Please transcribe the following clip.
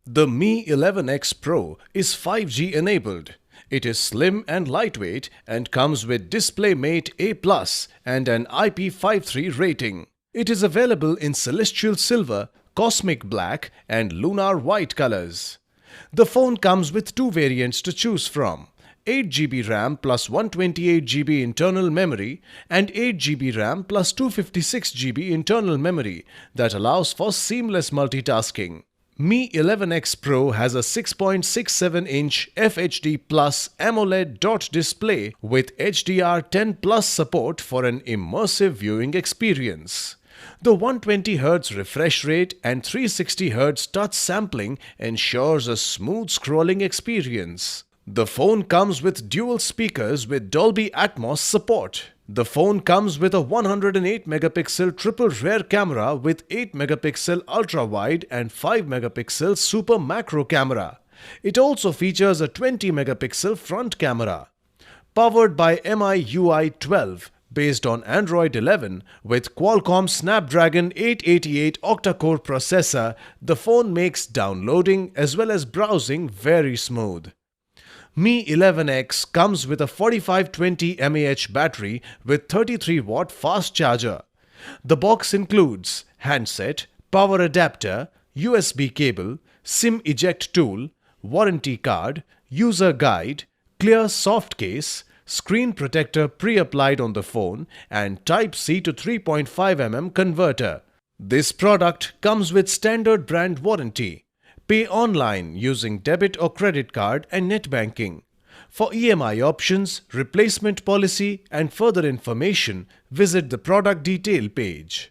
The Mi 11X Pro is 5G enabled. It is slim and lightweight and comes with DisplayMate A+ and an IP53 rating. It is available in Celestial Silver, Cosmic Black and Lunar White colors. The phone comes with two variants to choose from: 8GB RAM plus 128GB internal memory and 8GB RAM plus 256GB internal memory that allows for seamless multitasking. Mi 11X Pro has a 6.67-inch FHD Plus AMOLED dot display with HDR10 Plus support for an immersive viewing experience. The 120Hz refresh rate and 360Hz touch sampling ensures a smooth scrolling experience. The phone comes with dual speakers with Dolby Atmos support. The phone comes with a 108-megapixel triple rear camera with 8-megapixel ultra-wide and 5-megapixel super macro camera. It also features a 20-megapixel front camera. Powered by MIUI 12, based on Android 11 with Qualcomm Snapdragon 888 octa-core processor, the phone makes downloading as well as browsing very smooth. Mi 11X comes with a 4520 mAh battery with 33-watt fast charger. The box includes handset, power adapter, USB cable, SIM eject tool, warranty card, user guide, clear soft case, screen protector pre-applied on the phone and Type-C to 3.5mm converter. This product comes with standard brand warranty. Pay online using debit or credit card and net banking. For EMI options, replacement policy and further information, visit the product detail page.